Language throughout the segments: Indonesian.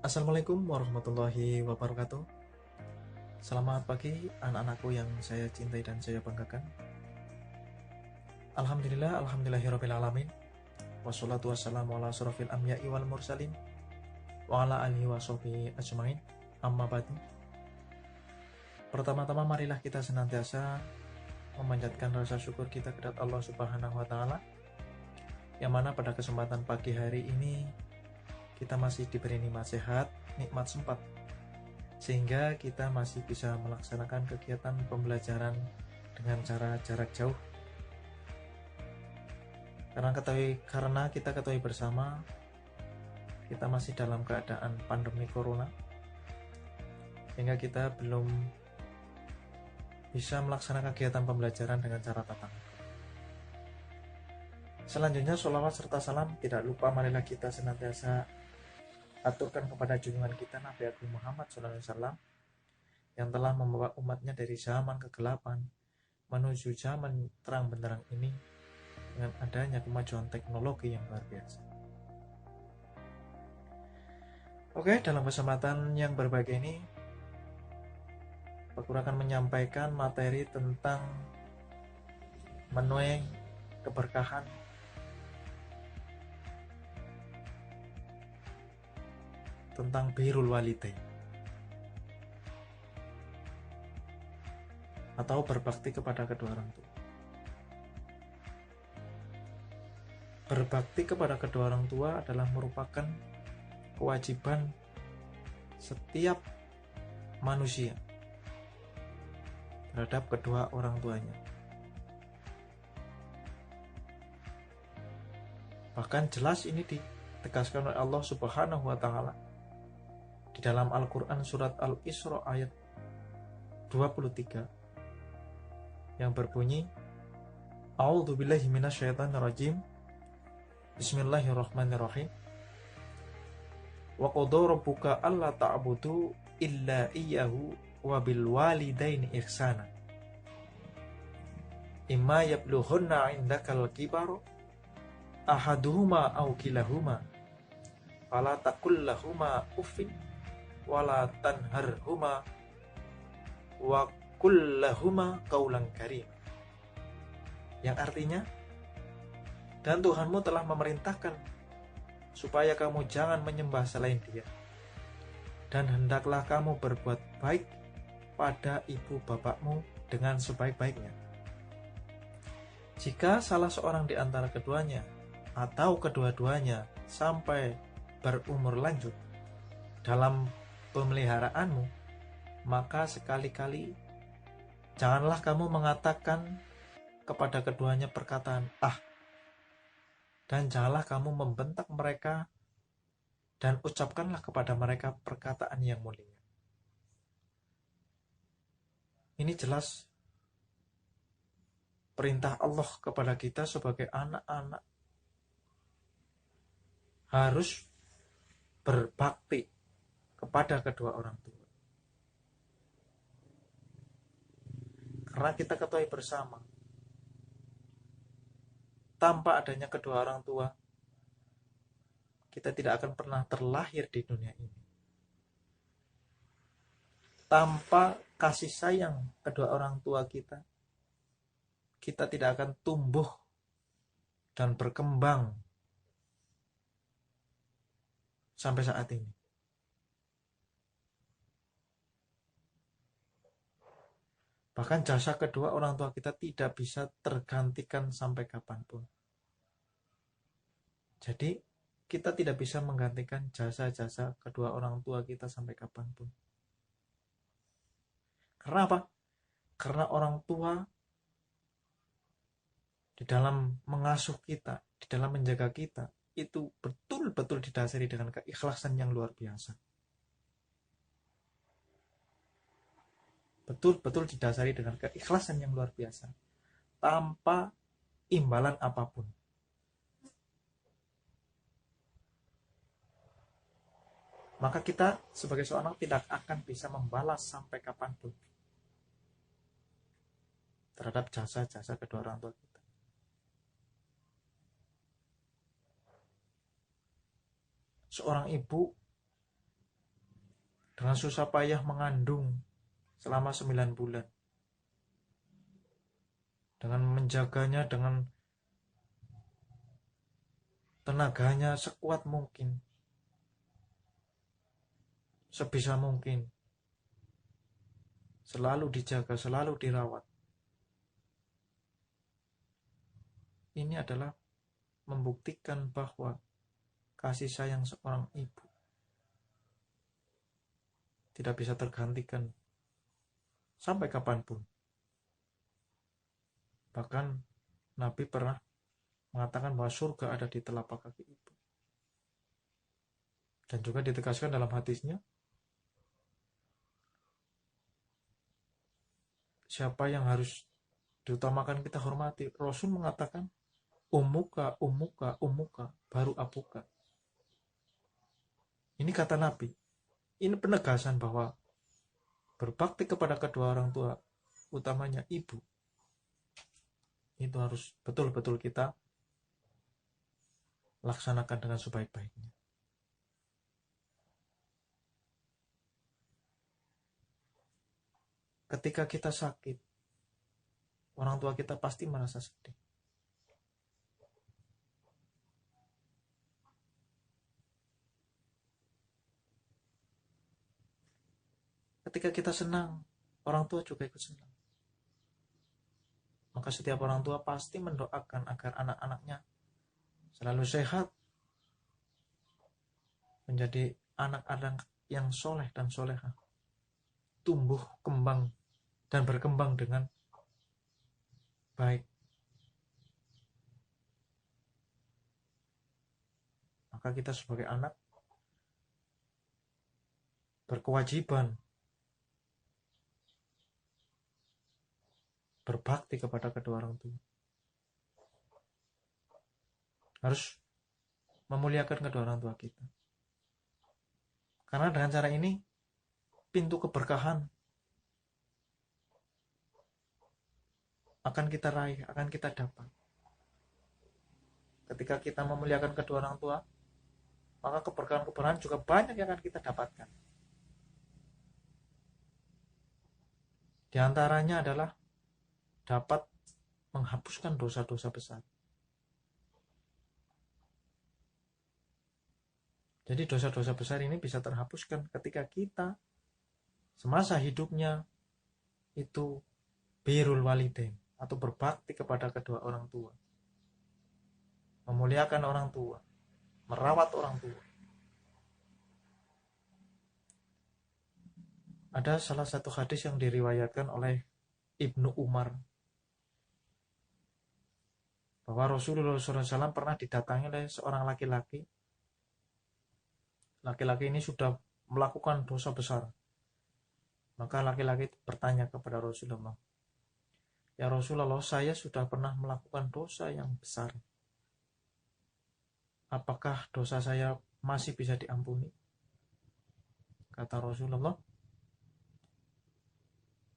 Assalamualaikum warahmatullahi wabarakatuh. Selamat pagi anak-anakku yang saya cintai dan saya banggakan. Alhamdulillahirabbil alamin. Wassalatu wassalamu ala asrofil anbiya'i wal mursalin wa ala alihi washabihi ajmain. Amma ba'du. Pertama-tama marilah kita senantiasa memanjatkan rasa syukur kita kepada Allah Subhanahu wa taala, yang mana pada kesempatan pagi hari ini kita masih diberi nikmat sehat, nikmat sempat, sehingga kita masih bisa melaksanakan kegiatan pembelajaran dengan cara jarak jauh. Karena kita ketahui bersama, kita masih dalam keadaan pandemi corona, sehingga kita belum bisa melaksanakan kegiatan pembelajaran dengan cara tatap muka. Selanjutnya, sholawat serta salam tidak lupa marilah kita senantiasa aturkan kepada junjungan kita Nabi Agung Muhammad SAW, yang telah membawa umatnya dari zaman kegelapan menuju zaman terang benderang ini dengan adanya kemajuan teknologi yang luar biasa. Oke, dalam kesempatan yang berbahagia ini aku akan menyampaikan materi tentang menuai keberkahan tentang birrul walidain atau berbakti kepada kedua orang tua. Berbakti kepada kedua orang tua adalah merupakan kewajiban setiap manusia terhadap kedua orang tuanya. Bahkan jelas ini ditegaskan oleh Allah Subhanahu wa taala di dalam Al-Qur'an surat Al-Isra ayat 23 yang berbunyi, A'udzubillahi minasyaitonirrajim. Bismillahirrahmanirrahim. Wa qadara rabbuka alla ta'budu illa iyyahu wa bil walidaini ihsana. Imma yablughanna 'indakal kibara ahaduhuma aw kilahuma fala taqul lahumā uffin wa la tanharhuma wa qul lahumā qawlan karīma. Yang artinya, dan Tuhanmu telah memerintahkan supaya kamu jangan menyembah selain Dia, dan hendaklah kamu berbuat baik pada ibu bapakmu dengan sebaik-baiknya. Jika salah seorang di antara keduanya atau kedua-duanya sampai berumur lanjut dalam pemeliharaanmu, maka sekali-kali janganlah kamu mengatakan kepada keduanya perkataan dan janganlah kamu membentak mereka, dan ucapkanlah kepada mereka perkataan yang mulia. Ini jelas perintah Allah kepada kita sebagai anak-anak harus berbakti kepada kedua orang tua. Karena kita ketahui bersama, tanpa adanya kedua orang tua, kita tidak akan pernah terlahir di dunia ini. Tanpa kasih sayang kedua orang tua kita, kita tidak akan tumbuh dan berkembang sampai saat ini. Bahkan jasa kedua orang tua kita tidak bisa tergantikan sampai kapanpun. Jadi kita tidak bisa menggantikan jasa-jasa kedua orang tua kita sampai kapanpun. Karena apa? Karena orang tua di dalam mengasuh kita, di dalam menjaga kita, itu betul-betul didasari dengan keikhlasan yang luar biasa. Betul-betul didasari dengan keikhlasan yang luar biasa, tanpa imbalan apapun. Maka kita sebagai seorang tidak akan bisa membalas sampai kapanpun terhadap jasa-jasa kedua orang tua kita. Seorang ibu dengan susah payah mengandung selama 9 bulan, dengan menjaganya dengan tenaganya sekuat mungkin, sebisa mungkin, selalu dijaga, selalu dirawat. Ini adalah membuktikan bahwa kasih sayang seorang ibu tidak bisa tergantikan sampai kapanpun. Bahkan Nabi pernah mengatakan bahwa surga ada di telapak kaki ibu. Dan juga ditegaskan dalam hadisnya, siapa yang harus diutamakan kita hormati. Rasul mengatakan, ummuka, ummuka, ummuka, baru abuka. Ini kata Nabi. Ini penegasan bahwa berbakti kepada kedua orang tua, utamanya ibu, itu harus betul-betul kita laksanakan dengan sebaik-baiknya. Ketika kita sakit, orang tua kita pasti merasa sedih. Ketika kita senang, orang tua juga ikut senang. Maka setiap orang tua pasti mendoakan agar anak-anaknya selalu sehat, menjadi anak-anak yang soleh dan soleha, tumbuh kembang dan berkembang dengan baik. Maka kita sebagai anak berkewajiban berbakti kepada kedua orang tua. Harus memuliakan kedua orang tua kita. Karena dengan cara ini, pintu keberkahan akan kita raih, akan kita dapat. Ketika kita memuliakan kedua orang tua, maka keberkahan-keberkahan juga banyak yang akan kita dapatkan. Di antaranya adalah dapat menghapuskan dosa-dosa besar. Jadi dosa-dosa besar ini bisa terhapuskan ketika kita semasa hidupnya itu birrul walidain atau berbakti kepada kedua orang tua, memuliakan orang tua, merawat orang tua. Ada salah satu hadis yang diriwayatkan oleh Ibnu Umar bahwa Rasulullah SAW pernah didatangi oleh seorang laki-laki. Laki-laki ini sudah melakukan dosa besar. Maka laki-laki bertanya kepada Rasulullah, ya Rasulullah, saya sudah pernah melakukan dosa yang besar. Apakah dosa saya masih bisa diampuni? Kata Rasulullah,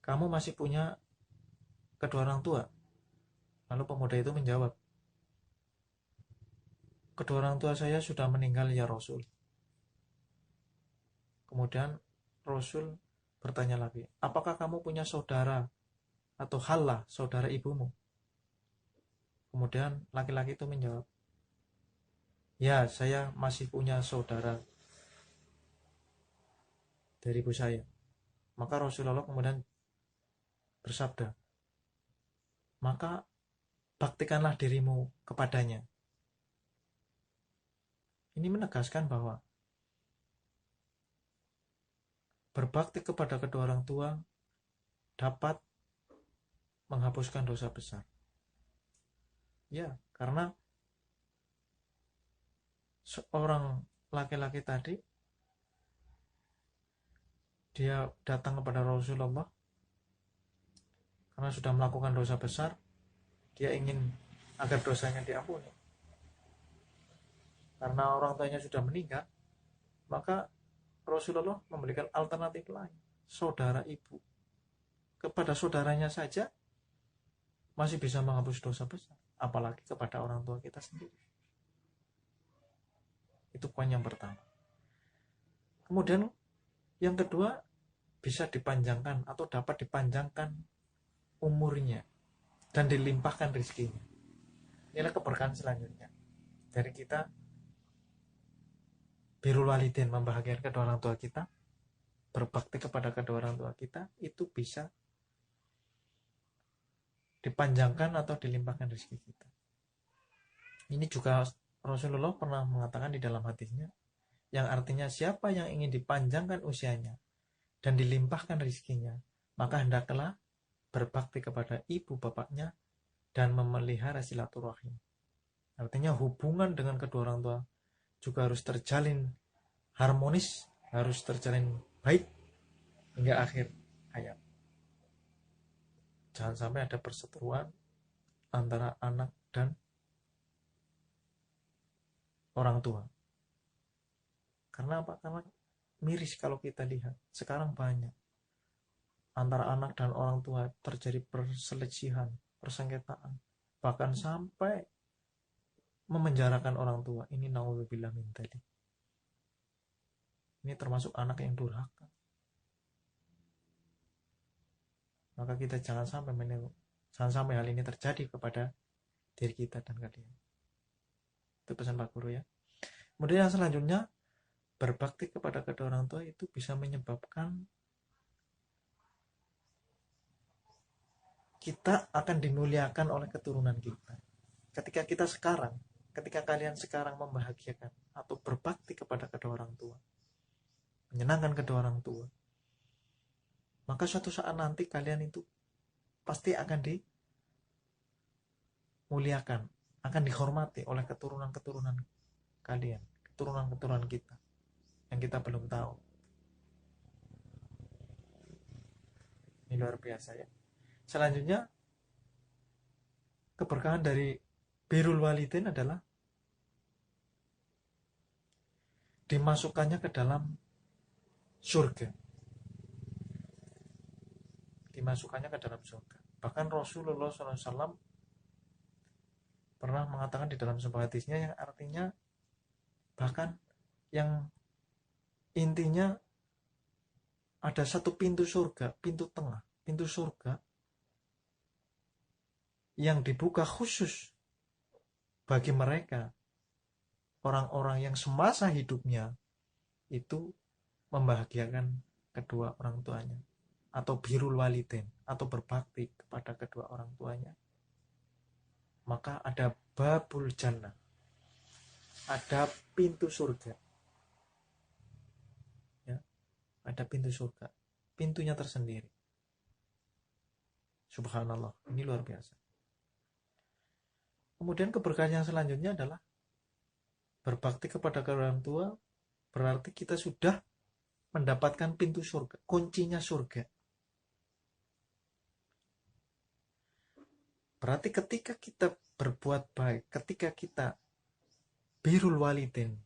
kamu masih punya kedua orang tua? Lalu pemuda itu menjawab, kedua orang tua saya sudah meninggal ya Rasul. Kemudian Rasul bertanya lagi, apakah kamu punya saudara atau halah saudara ibumu? Kemudian laki-laki itu menjawab, ya saya masih punya saudara dari ibu saya. Maka Rasulullah kemudian bersabda, maka baktikanlah dirimu kepadanya. Ini menegaskan bahwa berbakti kepada kedua orang tua dapat menghapuskan dosa besar. Ya, karena seorang laki-laki tadi, dia datang kepada Rasulullah karena sudah melakukan dosa besar. Dia ingin agar dosanya diampuni. Karena orang tuanya sudah meninggal, maka Rasulullah memberikan alternatif lain, saudara ibu. Kepada saudaranya saja masih bisa menghapus dosa besar, apalagi kepada orang tua kita sendiri. Itu poin yang pertama. Kemudian Yang kedua, bisa dipanjangkan atau dapat dipanjangkan umurnya dan dilimpahkan rezekinya. Inilah keberkahan selanjutnya dari kita. Birrul walidain, membahagiakan kedua orang tua kita, berbakti kepada kedua orang tua kita, itu bisa dipanjangkan atau dilimpahkan rezeki kita. Ini juga Rasulullah pernah mengatakan di dalam hadisnya, yang artinya siapa yang ingin dipanjangkan usianya dan dilimpahkan rezekinya, maka hendaklah berbakti kepada ibu bapaknya dan memelihara silaturahim. Artinya hubungan dengan kedua orang tua juga harus terjalin harmonis, harus terjalin baik hingga akhir hayat. Jangan sampai ada perseteruan antara anak dan orang tua. Karena apa? Karena miris kalau kita lihat. Sekarang banyak antara anak dan orang tua terjadi perselisihan, persengketaan. Bahkan sampai memenjarakan orang tua. Ini naudzubillah min dzalik. Ini termasuk anak yang durhaka. Maka kita jangan sampai hal ini terjadi kepada diri kita dan kalian. Itu pesan Pak Guru ya. Kemudian yang selanjutnya, berbakti kepada kedua orang tua itu bisa menyebabkan kita akan dimuliakan oleh keturunan kita. Ketika kalian sekarang membahagiakan atau berbakti kepada kedua orang tua, menyenangkan kedua orang tua, maka suatu saat nanti kalian itu pasti akan dimuliakan, akan dihormati oleh keturunan-keturunan kalian, keturunan-keturunan kita yang kita belum tahu. Ini luar biasa ya. Selanjutnya, keberkahan dari birrul walidain adalah dimasukkannya ke dalam surga. Dimasukkannya ke dalam surga. Bahkan Rasulullah SAW pernah mengatakan di dalam sebuah hadisnya yang artinya, bahkan yang intinya ada satu pintu surga, pintu tengah, pintu surga yang dibuka khusus bagi mereka, orang-orang yang semasa hidupnya itu membahagiakan kedua orang tuanya, atau birrul walidain, atau berbakti kepada kedua orang tuanya. Maka ada babul jannah, ada pintu surga ya, ada pintu surga, pintunya tersendiri. Subhanallah, ini luar biasa. Kemudian keberkahan yang selanjutnya adalah berbakti kepada kedua orang tua, berarti kita sudah mendapatkan pintu surga, kuncinya surga. Berarti ketika kita berbuat baik, ketika kita birrul walidain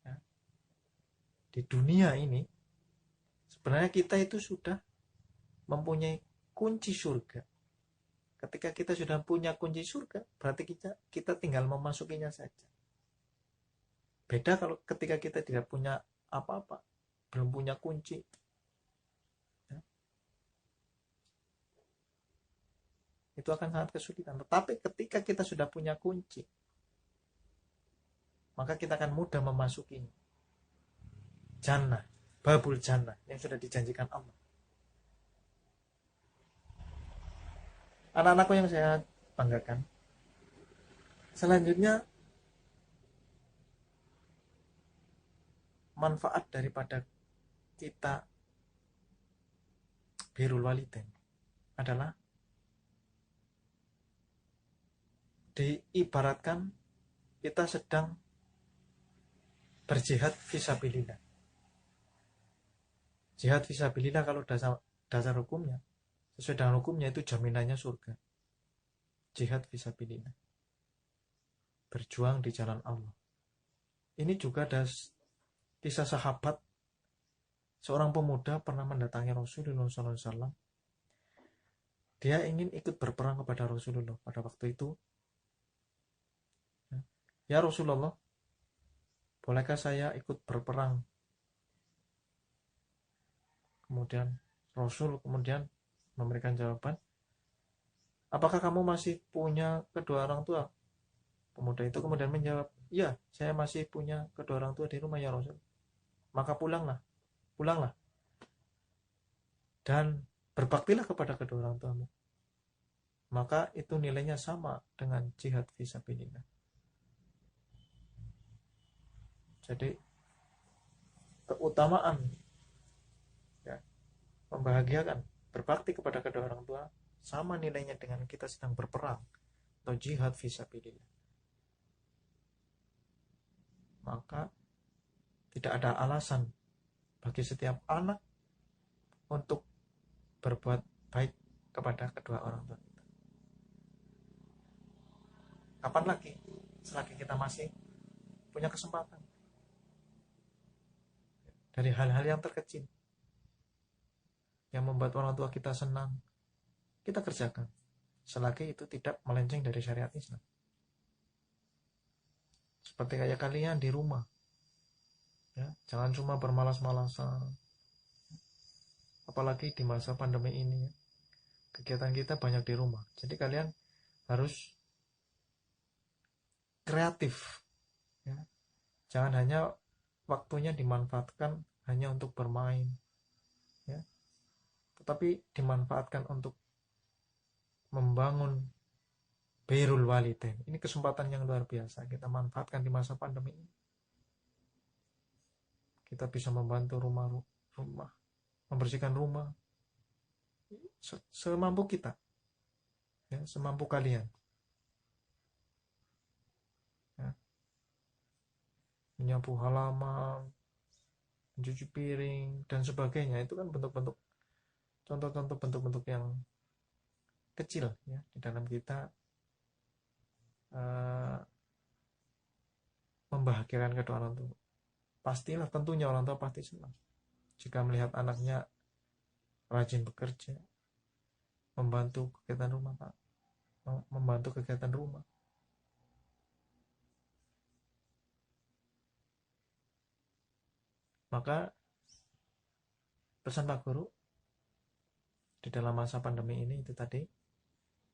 ya, di dunia ini, sebenarnya kita itu sudah mempunyai kunci surga. Ketika kita sudah punya kunci surga, berarti kita tinggal memasukinya saja. Beda kalau ketika kita tidak punya apa-apa, belum punya kunci ya, itu akan sangat kesulitan. Tetapi ketika kita sudah punya kunci, maka kita akan mudah memasukinya. Jannah, babul jannah yang sudah dijanjikan Allah. Anak-anakku yang saya banggakan, selanjutnya manfaat daripada kita birrul walidain adalah diibaratkan kita sedang berjihad fisabilillah. Jihad fisabilillah kalau dasar hukumnya, sesuai dengan hukumnya itu jaminannya surga. Jihad fisabilillah, berjuang di jalan Allah. Ini juga ada kisah sahabat, seorang pemuda pernah mendatangi Rasulullah SAW. Dia ingin ikut berperang kepada Rasulullah pada waktu itu. Ya Rasulullah, bolehkah saya ikut berperang kemudian Rasul kemudian memberikan jawaban, apakah kamu masih punya kedua orang tua? Pemuda itu kemudian menjawab, ya, saya masih punya kedua orang tua di rumah ya Rasul. Maka pulanglah dan berbaktilah kepada kedua orang tuamu. Maka itu nilainya sama dengan jihad fisabilillah. Jadi keutamaan, ya, membahagiakan, berbakti kepada kedua orang tua sama nilainya dengan kita sedang berperang atau jihad fisabilillah. Maka tidak ada alasan bagi setiap anak untuk berbuat baik kepada kedua orang tua kita. Kapan lagi? Selagi kita masih punya kesempatan. Dari hal-hal yang terkecil yang membuat orang tua kita senang, kita kerjakan selagi itu tidak melenceng dari syariat Islam. Seperti kayak kalian di rumah, ya, jangan cuma bermalas-malasan. Apalagi di masa pandemi ini, ya, kegiatan kita banyak di rumah. Jadi kalian harus kreatif, ya. Jangan hanya waktunya dimanfaatkan hanya untuk bermain, ya, tetapi dimanfaatkan untuk membangun birrul walidain. Ini kesempatan yang luar biasa kita manfaatkan di masa pandemi ini. Kita bisa membantu rumah, membersihkan rumah semampu kita, ya, semampu kalian, ya. Menyapu halaman, mencuci piring dan sebagainya, itu kan bentuk-bentuk, contoh-contoh bentuk-bentuk yang kecil, ya, di dalam kita membahagiakan kedua orang tua. Pastilah, tentunya orang tua pasti senang jika melihat anaknya rajin bekerja, membantu kegiatan rumah. Maka pesan Pak Guru di dalam masa pandemi ini itu tadi,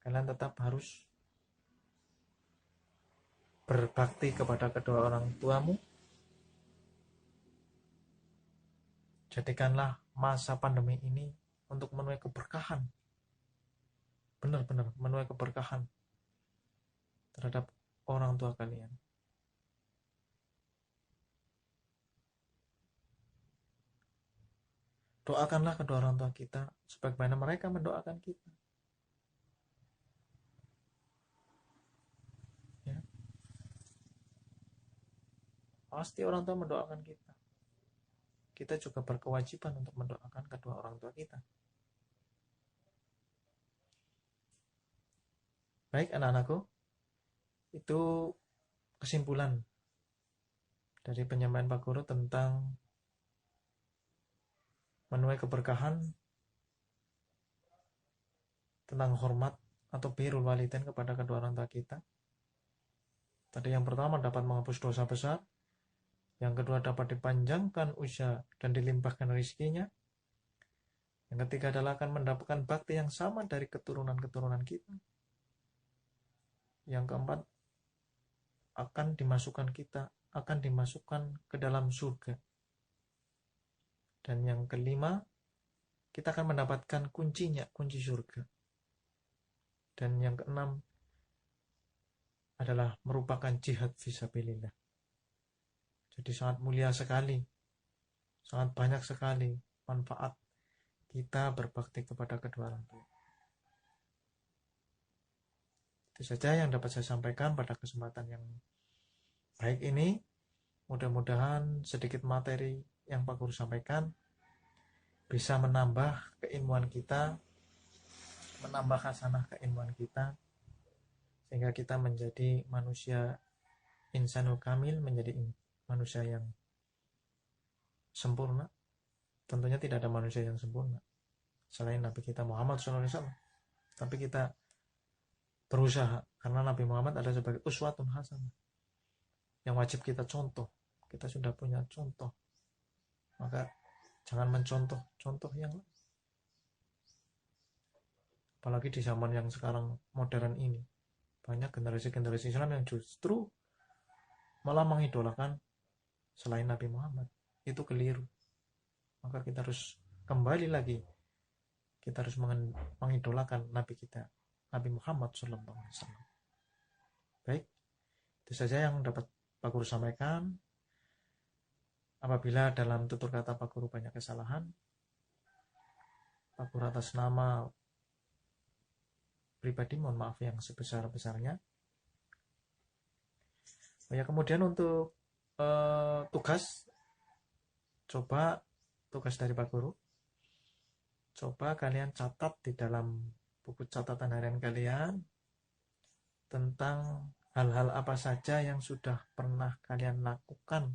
kalian tetap harus berbakti kepada kedua orang tuamu. Jadikanlah masa pandemi ini untuk menuai keberkahan, benar-benar menuai keberkahan terhadap orang tua kalian. Doakanlah kedua orang tua kita sebagaimana mereka mendoakan kita, ya. Pasti orang tua mendoakan kita. Kita juga berkewajiban untuk mendoakan kedua orang tua kita. Baik anak-anakku, itu kesimpulan dari penyampaian Pak Guru tentang menuai keberkahan, tentang hormat atau birrul walidain kepada kedua orang tua kita. Tadi yang pertama dapat menghapus dosa besar, yang kedua dapat dipanjangkan usia dan dilimpahkan rezekinya, yang ketiga adalah akan mendapatkan bakti yang sama dari keturunan-keturunan kita, yang keempat akan dimasukkan ke dalam surga, dan yang kelima kita akan mendapatkan kunci surga, dan yang keenam adalah merupakan jihad fisabilillah. Jadi sangat mulia sekali, sangat banyak sekali manfaat kita berbakti kepada kedua orang tua. Itu saja yang dapat saya sampaikan pada kesempatan yang baik ini. Mudah-mudahan sedikit materi yang Pak Guru sampaikan bisa menambah keilmuan kita, menambah khasanah keilmuan kita, sehingga kita menjadi manusia insanul kamil, menjadi manusia yang sempurna. Tentunya tidak ada manusia yang sempurna selain Nabi kita Muhammad SAW, tapi kita berusaha, karena Nabi Muhammad ada sebagai uswatun hasanah yang wajib kita contoh. Kita sudah punya contoh, maka Jangan mencontoh-contoh yang lain. Apalagi di zaman yang sekarang modern ini, banyak generasi-generasi Islam yang justru malah mengidolakan selain Nabi Muhammad. Itu keliru. Maka kita harus kembali lagi, kita harus mengidolakan Nabi kita, Nabi Muhammad SAW. Baik, itu saja yang dapat Pak Guru sampaikan. Apabila dalam tutur kata Pak Guru banyak kesalahan, Pak Guru atas nama pribadi mohon maaf yang sebesar-besarnya. Ya, kemudian untuk tugas dari Pak Guru, coba kalian catat di dalam buku catatan harian kalian tentang hal-hal apa saja yang sudah pernah kalian lakukan,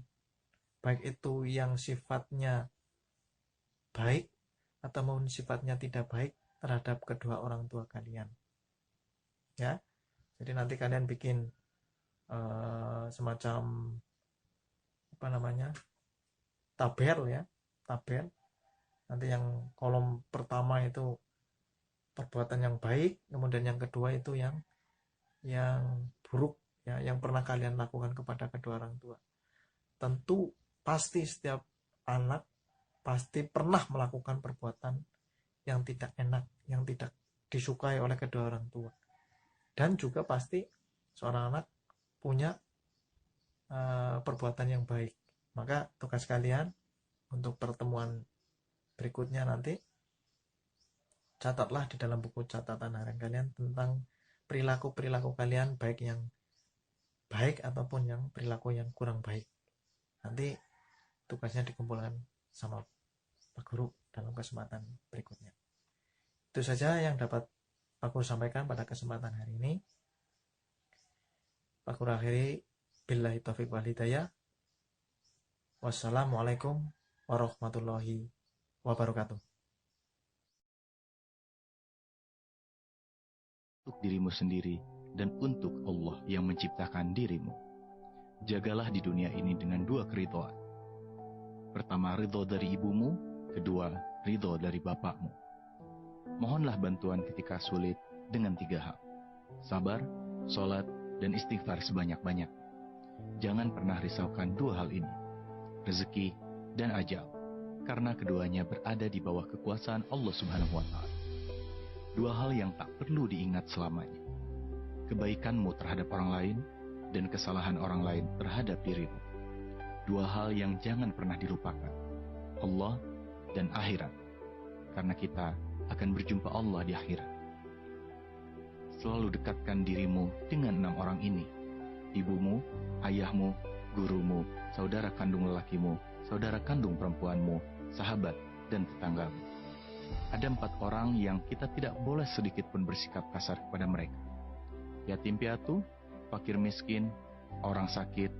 baik itu yang sifatnya baik ataupun sifatnya tidak baik terhadap kedua orang tua kalian. Ya, jadi nanti kalian bikin semacam tabel ya, tabel. Nanti yang kolom pertama itu perbuatan yang baik, kemudian yang kedua itu yang buruk ya, yang pernah kalian lakukan kepada kedua orang tua. Tentu pasti setiap anak pasti pernah melakukan perbuatan yang tidak enak, yang tidak disukai oleh kedua orang tua. Dan juga pasti seorang anak punya perbuatan yang baik. Maka tugas kalian untuk pertemuan berikutnya nanti, catatlah di dalam buku catatan harian kalian tentang perilaku-perilaku kalian, baik yang baik ataupun yang perilaku yang kurang baik. Nanti tugasnya dikumpulkan sama Pak Guru dalam kesempatan berikutnya. Itu saja yang dapat Pak Guru sampaikan pada kesempatan hari ini. Pak Guru akhiri, billahi taufiq wal hidayah. Wassalamualaikum warahmatullahi wabarakatuh. Untuk dirimu sendiri dan untuk Allah yang menciptakan dirimu. Jagalah di dunia ini dengan dua keridhaan. Pertama, ridho dari ibumu. Kedua, ridho dari bapakmu. Mohonlah bantuan ketika sulit dengan 3 hal. Sabar, sholat, dan istighfar sebanyak-banyak. Jangan pernah risaukan 2 hal ini. Rezeki dan ajal. Karena keduanya berada di bawah kekuasaan Allah Subhanahu wa Ta'ala. 2 hal yang tak perlu diingat selamanya. Kebaikanmu terhadap orang lain dan kesalahan orang lain terhadap dirimu. 2 hal yang jangan pernah dilupakan. Allah dan akhirat. Karena kita akan berjumpa Allah di akhirat. Selalu dekatkan dirimu dengan 6 orang ini. Ibumu, ayahmu, gurumu, saudara kandung lelakimu, saudara kandung perempuanmu, sahabat, dan tetanggamu. Ada 4 orang yang kita tidak boleh sedikit pun bersikap kasar kepada mereka. Yatim piatu, fakir miskin, orang sakit,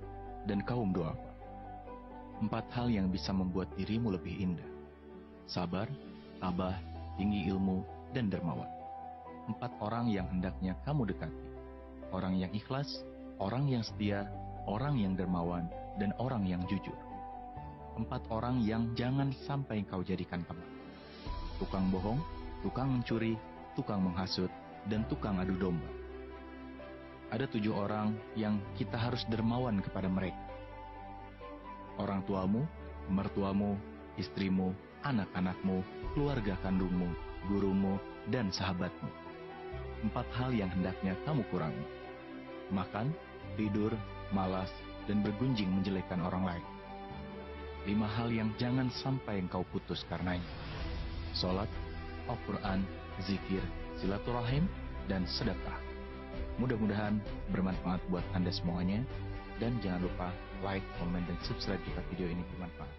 dan kaum duafa. 4 hal yang bisa membuat dirimu lebih indah. Sabar, tabah, tinggi ilmu, dan dermawan. 4 orang yang hendaknya kamu dekati. Orang yang ikhlas, orang yang setia, orang yang dermawan, dan orang yang jujur. 4 orang yang jangan sampai kau jadikan teman. Tukang bohong, tukang mencuri, tukang menghasut, dan tukang adu domba. Ada 7 orang yang kita harus dermawan kepada mereka. Orang tuamu, mertuamu, istrimu, anak-anakmu, keluarga kandungmu, gurumu, dan sahabatmu. 4 hal yang hendaknya kamu kurangi. Makan, tidur, malas, dan bergunjing menjelekkan orang lain. 5 hal yang jangan sampai engkau putus karenanya. Sholat, Al-Quran, zikir, silaturahim, dan sedekah. Mudah-mudahan bermanfaat buat Anda semuanya. Dan jangan lupa like, komen, dan subscribe jika video ini bermanfaat.